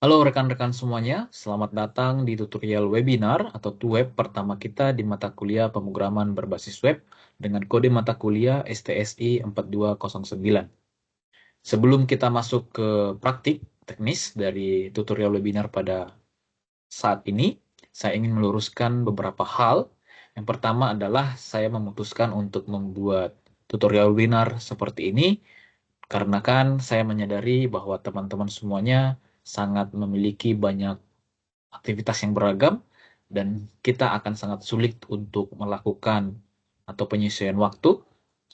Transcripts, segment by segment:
Halo rekan-rekan semuanya, selamat datang di tutorial webinar atau TUWEB pertama kita di mata kuliah pemrograman berbasis web dengan kode mata kuliah STSI 4209. Sebelum kita masuk ke praktik teknis dari tutorial webinar pada saat ini, saya ingin meluruskan beberapa hal. Yang pertama adalah saya memutuskan untuk membuat tutorial webinar seperti ini karena kan saya menyadari bahwa teman-teman semuanya sangat memiliki banyak aktivitas yang beragam dan kita akan sangat sulit untuk melakukan atau penyesuaian waktu.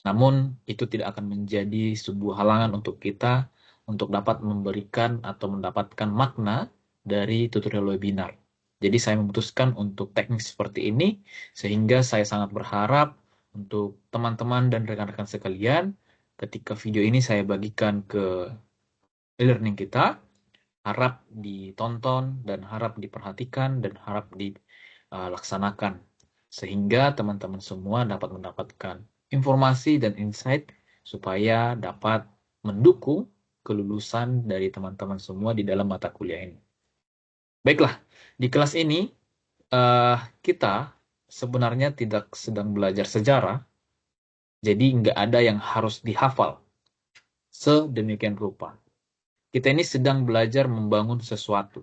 Namun itu tidak akan menjadi sebuah halangan untuk kita untuk dapat memberikan atau mendapatkan makna dari tutorial webinar. Jadi saya memutuskan untuk teknik seperti ini sehingga saya sangat berharap untuk teman-teman dan rekan-rekan sekalian ketika video ini saya bagikan ke e-learning kita, harap ditonton dan harap diperhatikan dan harap dilaksanakan sehingga teman-teman semua dapat mendapatkan informasi dan insight supaya dapat mendukung kelulusan dari teman-teman semua di dalam mata kuliah ini. Baiklah, di kelas ini kita sebenarnya tidak sedang belajar sejarah, jadi nggak ada yang harus dihafal sedemikian rupa. Kita ini sedang belajar membangun sesuatu.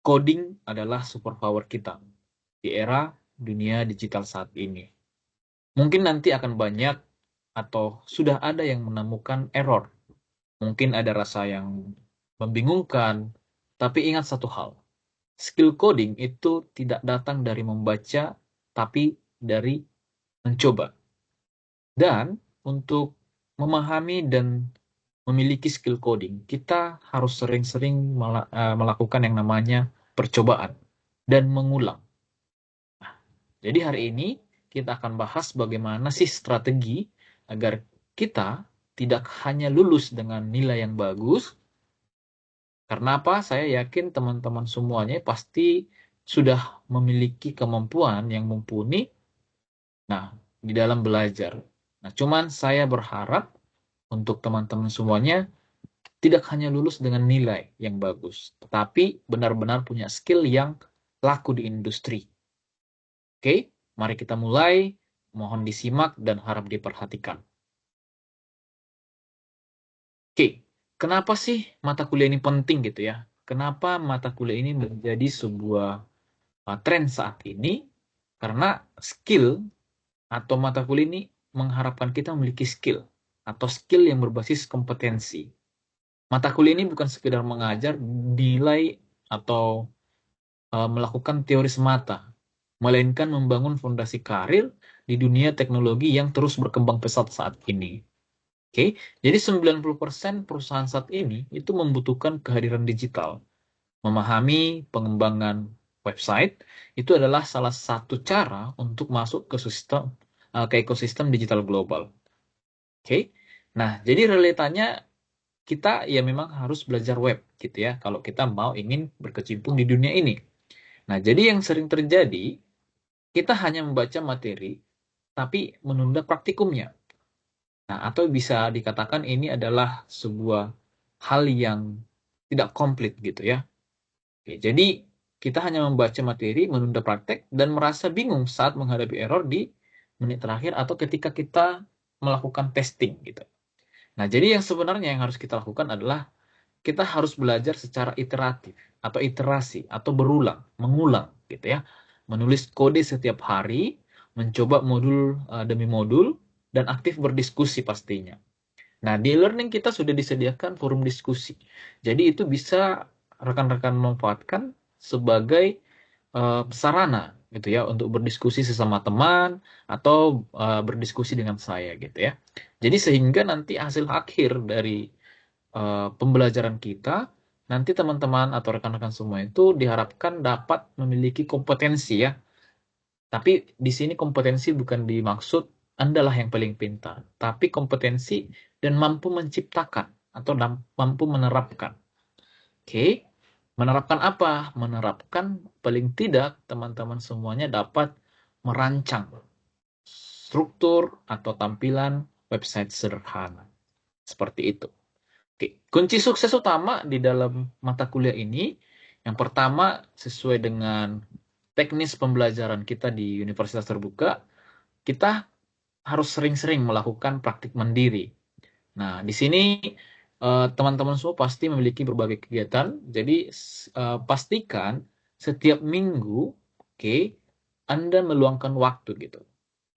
Coding adalah superpower kita di era dunia digital saat ini. Mungkin nanti akan banyak atau sudah ada yang menemukan error. Mungkin ada rasa yang membingungkan, tapi ingat satu hal. Skill coding itu tidak datang dari membaca, tapi dari mencoba. Dan untuk memahami dan memiliki skill coding, kita harus sering-sering melakukan yang namanya percobaan dan mengulang. Jadi hari ini kita akan bahas bagaimana sih strategi agar kita tidak hanya lulus dengan nilai yang bagus, karena apa? Saya yakin teman-teman semuanya pasti sudah memiliki kemampuan yang mumpuni, nah, di dalam belajar. Nah, cuman saya berharap untuk teman-teman semuanya tidak hanya lulus dengan nilai yang bagus, tetapi benar-benar punya skill yang laku di industri. Oke, mari kita mulai. Mohon disimak dan harap diperhatikan. Oke, kenapa sih mata kuliah ini penting gitu ya? Kenapa mata kuliah ini menjadi sebuah tren saat ini? Karena skill atau mata kuliah ini mengharapkan kita memiliki skill atau skill yang berbasis kompetensi. Mata kuliah ini bukan sekedar mengajar nilai atau melakukan teori semata, melainkan membangun fondasi karir di dunia teknologi yang terus berkembang pesat saat ini. Oke, jadi 90% perusahaan saat ini itu membutuhkan kehadiran digital. Memahami pengembangan website itu adalah salah satu cara untuk masuk ke ekosistem digital global. Oke. Nah, jadi realitanya kita ya memang harus belajar web gitu ya kalau kita mau ingin berkecimpung di dunia ini. Nah, jadi yang sering terjadi kita hanya membaca materi tapi menunda praktikumnya. Nah, atau bisa dikatakan ini adalah sebuah hal yang tidak komplit gitu ya. Oke, jadi kita hanya membaca materi, menunda praktek, dan merasa bingung saat menghadapi error di menit terakhir atau ketika kita melakukan testing gitu. Nah, jadi yang sebenarnya yang harus kita lakukan adalah kita harus belajar secara iteratif atau iterasi atau berulang, mengulang gitu ya. Menulis kode setiap hari, mencoba modul demi modul, dan aktif berdiskusi pastinya. Nah, di e-learning kita sudah disediakan forum diskusi. Jadi itu bisa rekan-rekan manfaatkan sebagai sarana gitu ya untuk berdiskusi sesama teman atau berdiskusi dengan saya gitu ya. Jadi sehingga nanti hasil akhir dari pembelajaran kita, nanti teman-teman atau rekan-rekan semua itu diharapkan dapat memiliki kompetensi ya. Tapi di sini kompetensi bukan dimaksud Andalah yang paling pintar, tapi kompetensi dan mampu menciptakan atau mampu menerapkan. Oke, menerapkan apa? Menerapkan paling tidak teman-teman semuanya dapat merancang struktur atau tampilan website sederhana. Seperti itu. Oke, kunci sukses utama di dalam mata kuliah ini, yang pertama sesuai dengan teknis pembelajaran kita di Universitas Terbuka, kita harus sering-sering melakukan praktik mandiri. Nah, di sini teman-teman semua pasti memiliki berbagai kegiatan, jadi pastikan setiap minggu, oke, Anda meluangkan waktu gitu.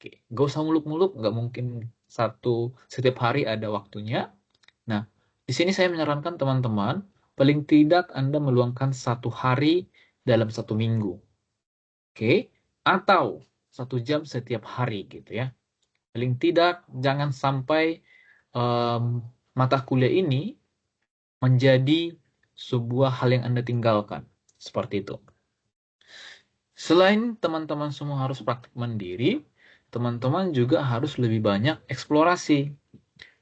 Oke, gak usah muluk-muluk, nggak mungkin setiap hari ada waktunya. Nah, di sini saya menyarankan teman-teman, paling tidak Anda meluangkan 1 hari dalam 1 minggu, oke? Atau 1 jam setiap hari gitu ya. Paling tidak jangan sampai em, mata kuliah ini menjadi sebuah hal yang Anda tinggalkan. Seperti itu. Selain teman-teman semua harus praktik mandiri, teman-teman juga harus lebih banyak eksplorasi.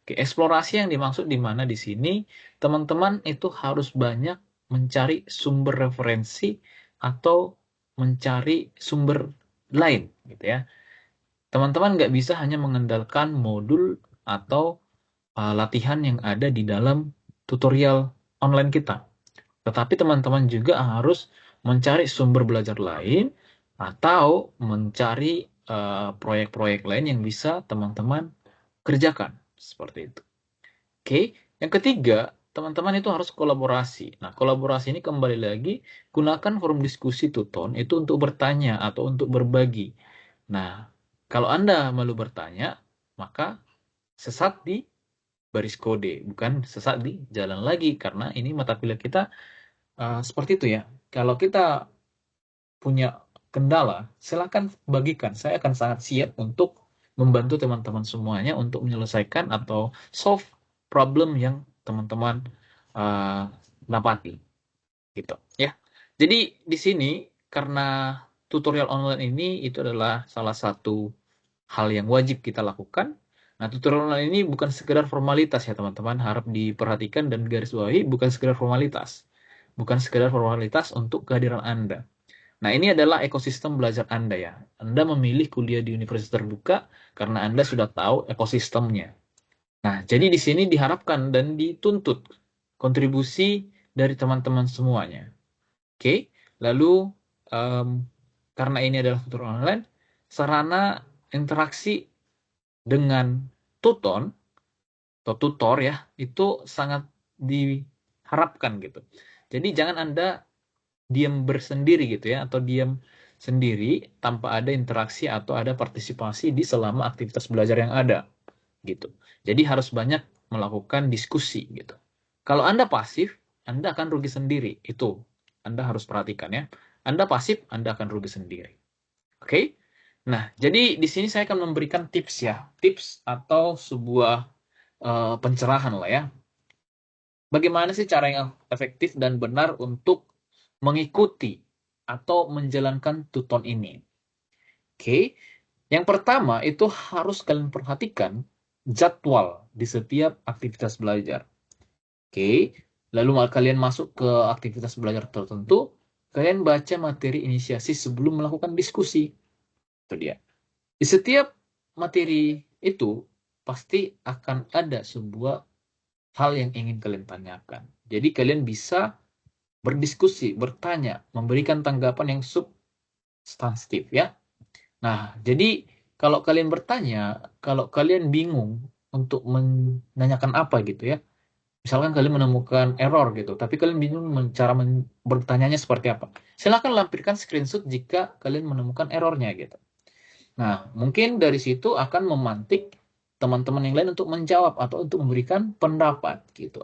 Oke, eksplorasi yang dimaksud di mana di sini, teman-teman itu harus banyak mencari sumber referensi atau mencari sumber lain, gitu ya. Teman-teman nggak bisa hanya mengandalkan modul atau latihan yang ada di dalam tutorial online kita. Tetapi teman-teman juga harus mencari sumber belajar lain atau mencari proyek-proyek lain yang bisa teman-teman kerjakan. Seperti itu. Oke, yang ketiga, teman-teman itu harus kolaborasi. Nah, kolaborasi ini kembali lagi, gunakan forum diskusi Tuton itu untuk bertanya atau untuk berbagi. Nah, kalau Anda malu bertanya, maka sesat di baris kode, bukan sesat di jalan lagi, karena ini mata kuliah kita seperti itu ya. Kalau kita punya kendala, silakan bagikan. Saya akan sangat siap untuk membantu teman-teman semuanya untuk menyelesaikan atau solve problem yang teman-teman uh, dapati, gitu ya. Jadi di sini karena tutorial online ini itu adalah salah satu hal yang wajib kita lakukan. Nah, tutorial online ini bukan sekedar formalitas ya teman-teman, harap diperhatikan dan garis bawahi, bukan sekedar formalitas. Bukan sekedar formalitas untuk kehadiran Anda. Nah, ini adalah ekosistem belajar Anda ya. Anda memilih kuliah di universitas terbuka karena Anda sudah tahu ekosistemnya. Nah, jadi di sini diharapkan dan dituntut kontribusi dari teman-teman semuanya. Oke, lalu em, karena ini adalah tutorial online, sarana interaksi dengan tuton atau tutor ya, itu sangat diharapkan gitu. Jadi jangan Anda diam bersendiri gitu ya, atau diam sendiri tanpa ada interaksi atau ada partisipasi di selama aktivitas belajar yang ada gitu. Jadi harus banyak melakukan diskusi gitu. Kalau Anda pasif, Anda akan rugi sendiri. Itu Anda harus perhatikan ya. Anda pasif, Anda akan rugi sendiri. Oke? Nah, jadi di sini saya akan memberikan tips ya. Tips atau sebuah pencerahan lah ya. Bagaimana sih cara yang efektif dan benar untuk mengikuti atau menjalankan tuton ini? Oke, yang pertama itu harus kalian perhatikan jadwal di setiap aktivitas belajar. Oke, lalu kalian masuk ke aktivitas belajar tertentu, kalian baca materi inisiasi sebelum melakukan diskusi. Itu dia. Di setiap materi itu pasti akan ada sebuah hal yang ingin kalian tanyakan. Jadi kalian bisa berdiskusi, bertanya, memberikan tanggapan yang substantif ya. Nah, jadi kalau kalian bertanya, kalau kalian bingung untuk menanyakan apa gitu ya, misalkan kalian menemukan error gitu, tapi kalian bingung cara bertanyanya seperti apa. Silakan lampirkan screenshot jika kalian menemukan errornya gitu. Nah, mungkin dari situ akan memantik teman-teman yang lain untuk menjawab atau untuk memberikan pendapat gitu.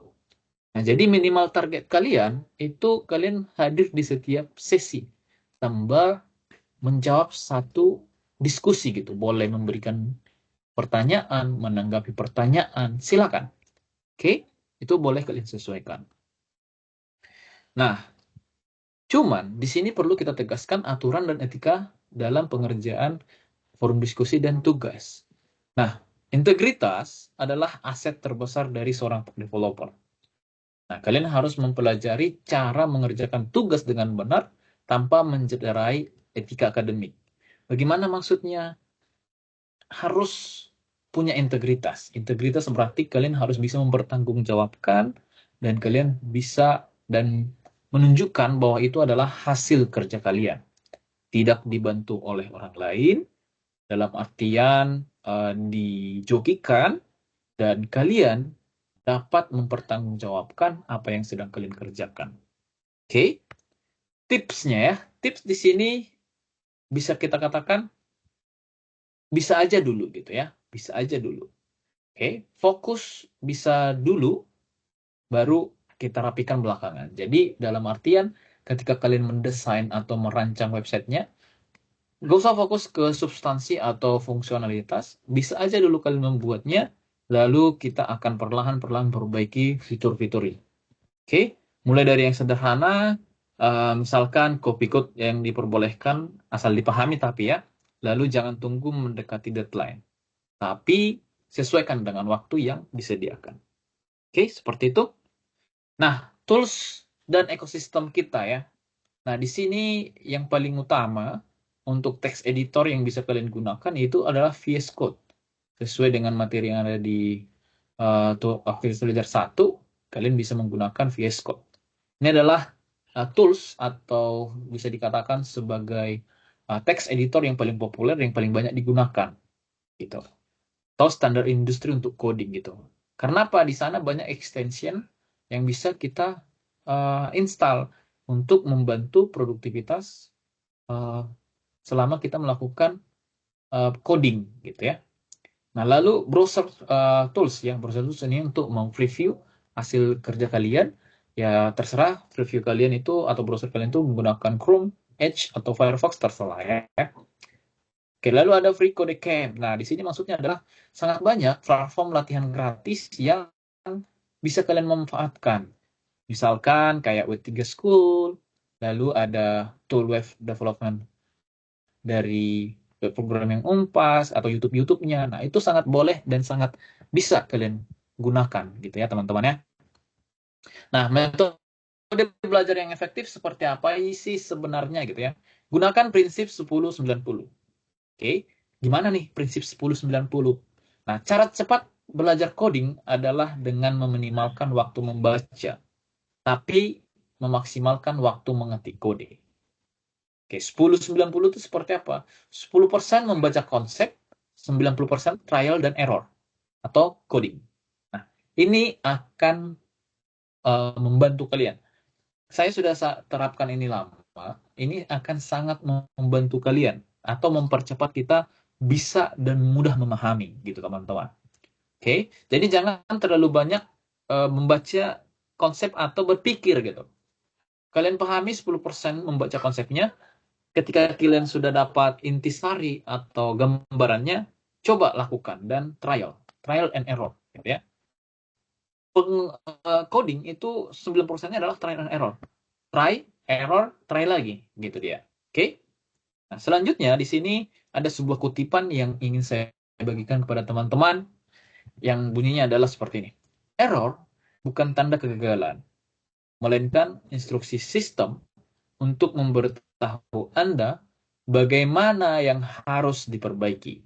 Nah, jadi minimal target kalian itu kalian hadir di setiap sesi tambah menjawab satu diskusi gitu. Boleh memberikan pertanyaan, menanggapi pertanyaan, silakan. Oke, itu boleh kalian sesuaikan. Nah, cuman di sini perlu kita tegaskan aturan dan etika dalam pengerjaan forum diskusi dan tugas. Nah, integritas adalah aset terbesar dari seorang developer. Nah, kalian harus mempelajari cara mengerjakan tugas dengan benar tanpa mencederai etika akademik. Bagaimana maksudnya? Harus punya integritas. Integritas berarti kalian harus bisa mempertanggungjawabkan dan kalian bisa dan menunjukkan bahwa itu adalah hasil kerja kalian. Tidak dibantu oleh orang lain, dalam artian dijokikan, dan kalian dapat mempertanggungjawabkan apa yang sedang kalian kerjakan. Oke, tipsnya ya. Tips di sini bisa kita katakan bisa aja dulu gitu ya. Bisa aja dulu. Oke, fokus bisa dulu, baru kita rapikan belakangan. Jadi dalam artian ketika kalian mendesain atau merancang websitenya, gak usah fokus ke substansi atau fungsionalitas. Bisa aja dulu kalian membuatnya, lalu kita akan perlahan-perlahan perbaiki fitur-fiturnya. Oke, mulai dari yang sederhana, misalkan copy code yang diperbolehkan asal dipahami tapi ya, lalu jangan tunggu mendekati deadline. Tapi sesuaikan dengan waktu yang disediakan. Oke, seperti itu. Nah, tools dan ekosistem kita ya. Nah, di sini yang paling utama untuk text editor yang bisa kalian gunakan itu adalah VS Code. Sesuai dengan materi yang ada di Activity Belajar 1, kalian bisa menggunakan VS Code. Ini adalah tools atau bisa dikatakan sebagai text editor yang paling populer, yang paling banyak digunakan. Gitu. Atau standar industri untuk coding gitu. Karena apa? Di sana banyak extension yang bisa kita install untuk membantu produktivitas selama kita melakukan coding gitu ya. Nah, lalu browser tools ya, browser tools ini untuk preview hasil kerja kalian. Ya terserah preview kalian itu atau browser kalian itu menggunakan Chrome, Edge atau Firefox, terserah ya. Oke, lalu ada Free Code Camp. Nah, di sini maksudnya adalah sangat banyak platform latihan gratis yang bisa kalian manfaatkan. Misalkan kayak W3 School, lalu ada tool web development dari web program yang Unpas atau YouTube-nya. Nah, itu sangat boleh dan sangat bisa kalian gunakan gitu ya, teman-teman ya. Nah, metode belajar yang efektif seperti apa sih sebenarnya gitu ya? Gunakan prinsip 10-90. Oke, gimana nih prinsip 10-90? Nah, cara cepat belajar coding adalah dengan meminimalkan waktu membaca, tapi memaksimalkan waktu mengetik kode. Oke, 10-90 itu seperti apa? 10% membaca konsep, 90% trial dan error atau coding. Nah, ini akan membantu kalian. Saya sudah terapkan ini lama. Ini akan sangat membantu kalian atau mempercepat kita bisa dan mudah memahami gitu teman-teman. Oke, jadi jangan terlalu banyak membaca konsep atau berpikir gitu. Kalian pahami 10% membaca konsepnya, ketika kalian sudah dapat intisari atau gambarannya, coba lakukan dan trial and error gitu ya. Coding itu 90%-nya adalah trial and error. Try, error, try lagi gitu dia. Oke? Nah, selanjutnya di sini ada sebuah kutipan yang ingin saya bagikan kepada teman-teman yang bunyinya adalah seperti ini. Error bukan tanda kegagalan, melainkan instruksi sistem untuk memberitahu Anda bagaimana yang harus diperbaiki.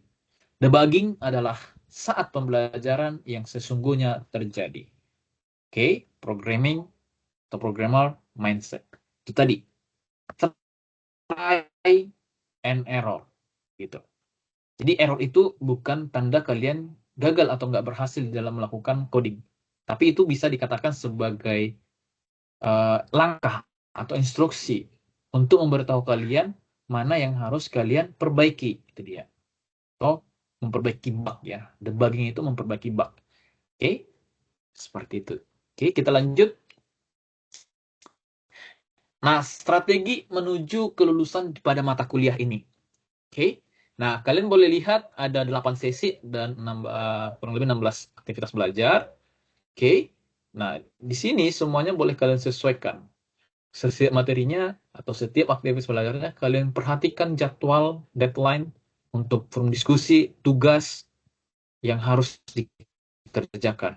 Debugging adalah saat pembelajaran yang sesungguhnya terjadi. Oke, programming atau programmer mindset. Itu tadi. Try and error. Gitu. Jadi error itu bukan tanda kalian gagal atau nggak berhasil dalam melakukan coding. Tapi itu bisa dikatakan sebagai langkah atau instruksi untuk memberitahu kalian mana yang harus kalian perbaiki. Itu dia. Atau memperbaiki bug ya. Debugging itu memperbaiki bug. Oke, seperti itu. Oke, kita lanjut. Nah, strategi menuju kelulusan pada mata kuliah ini. Oke. Nah, kalian boleh lihat ada 8 sesi dan kurang lebih 16 aktivitas belajar. Oke. Nah, di sini semuanya boleh kalian sesuaikan. Setiap materinya atau setiap aktivitas belajarnya, kalian perhatikan jadwal, deadline untuk forum diskusi, tugas yang harus dikerjakan.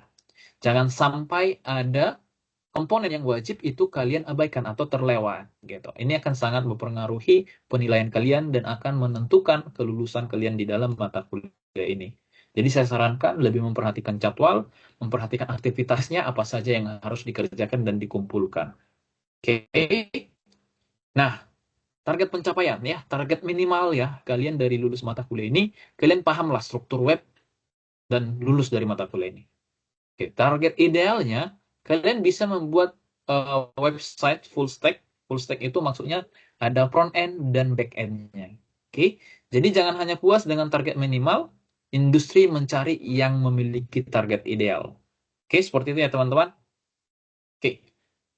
Jangan sampai ada komponen yang wajib itu kalian abaikan atau terlewat gitu. Ini akan sangat mempengaruhi penilaian kalian dan akan menentukan kelulusan kalian di dalam mata kuliah ini. Jadi saya sarankan lebih memperhatikan jadwal, memperhatikan aktivitasnya, apa saja yang harus dikerjakan dan dikumpulkan. Oke. Nah, target pencapaian ya, target minimal ya, kalian dari lulus mata kuliah ini, kalian pahamlah struktur web dan lulus dari mata kuliah ini. Oke, target idealnya, kalian bisa membuat website full stack. Full stack itu maksudnya ada front end dan back end-nya. Oke, jadi jangan hanya puas dengan target minimal, industri mencari yang memiliki target ideal. Oke, seperti itu ya teman-teman. Oke,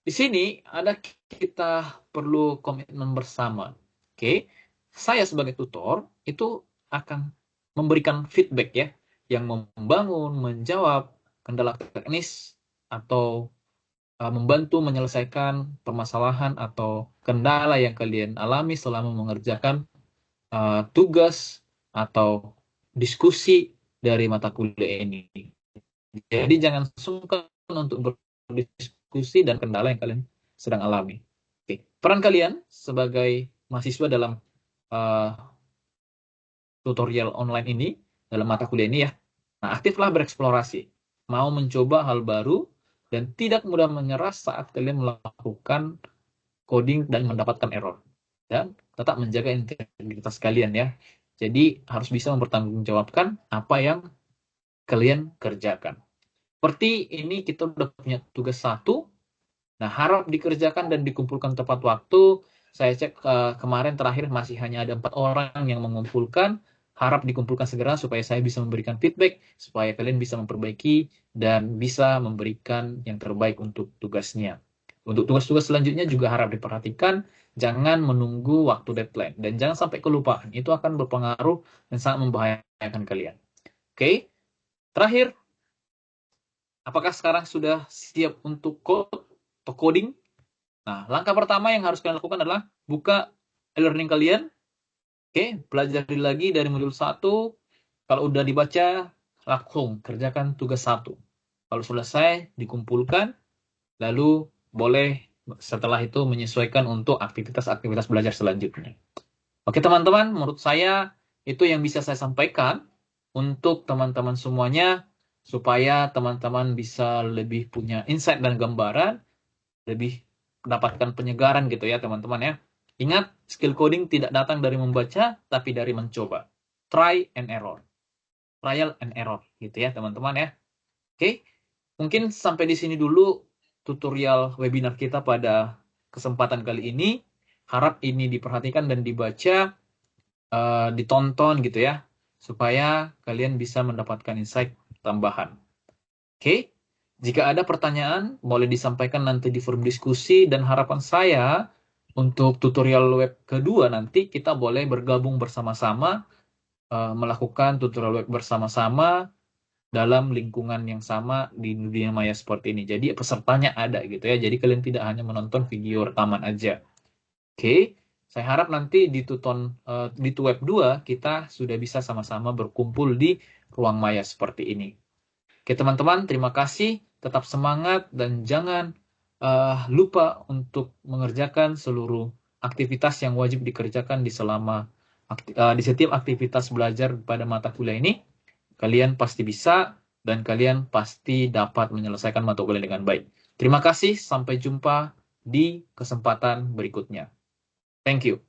di sini ada kita perlu komitmen bersama. Oke, saya sebagai tutor itu akan memberikan feedback ya, yang membangun, menjawab kendala teknis atau membantu menyelesaikan permasalahan atau kendala yang kalian alami selama mengerjakan tugas atau diskusi dari mata kuliah ini. Jadi jangan sungkan untuk berdiskusi dan kendala yang kalian sedang alami. Oke. Peran kalian sebagai mahasiswa dalam uh, tutorial online ini, dalam mata kuliah ini ya, nah aktiflah bereksplorasi, mau mencoba hal baru, dan tidak mudah menyerah saat kalian melakukan coding dan mendapatkan error. Dan tetap menjaga integritas kalian ya. Jadi harus bisa mempertanggungjawabkan apa yang kalian kerjakan. Seperti ini kita udah punya tugas 1. Nah, harap dikerjakan dan dikumpulkan tepat waktu. Saya cek kemarin terakhir masih hanya ada 4 orang yang mengumpulkan. Harap dikumpulkan segera supaya saya bisa memberikan feedback, supaya kalian bisa memperbaiki dan bisa memberikan yang terbaik untuk tugasnya. Untuk tugas-tugas selanjutnya juga harap diperhatikan, jangan menunggu waktu deadline, dan jangan sampai kelupaan. Itu akan berpengaruh dan sangat membahayakan kalian. Oke, terakhir, apakah sekarang sudah siap untuk code atau coding? Nah, langkah pertama yang harus kalian lakukan adalah buka e-learning kalian. Oke, pelajari lagi dari modul 1. Kalau udah dibaca, langsung kerjakan tugas 1. Kalau selesai, dikumpulkan, lalu boleh setelah itu menyesuaikan untuk aktivitas-aktivitas belajar selanjutnya. Oke teman-teman, menurut saya itu yang bisa saya sampaikan untuk teman-teman semuanya, supaya teman-teman bisa lebih punya insight dan gambaran, lebih mendapatkan penyegaran gitu ya teman-teman ya. Ingat, skill coding tidak datang dari membaca, tapi dari mencoba. Try and error. Trial and error gitu ya teman-teman ya. Oke, mungkin sampai di sini dulu tutorial webinar kita pada kesempatan kali ini. Harap ini diperhatikan dan dibaca, ditonton gitu ya, supaya kalian bisa mendapatkan insight tambahan. Oke, jika ada pertanyaan, boleh disampaikan nanti di forum diskusi, dan harapan saya untuk tutorial web kedua nanti kita boleh bergabung bersama-sama, melakukan tutorial web bersama-sama dalam lingkungan yang sama di dunia maya seperti ini. Jadi pesertanya ada gitu ya. Jadi kalian tidak hanya menonton video rekaman aja. Oke, saya harap nanti di web 2 kita sudah bisa sama-sama berkumpul di ruang maya seperti ini. Oke teman-teman, terima kasih. Tetap semangat dan jangan lupa untuk mengerjakan seluruh aktivitas yang wajib dikerjakan di setiap aktivitas belajar pada mata kuliah ini. Kalian pasti bisa dan kalian pasti dapat menyelesaikan mata kuliah dengan baik. Terima kasih, sampai jumpa di kesempatan berikutnya. Thank you.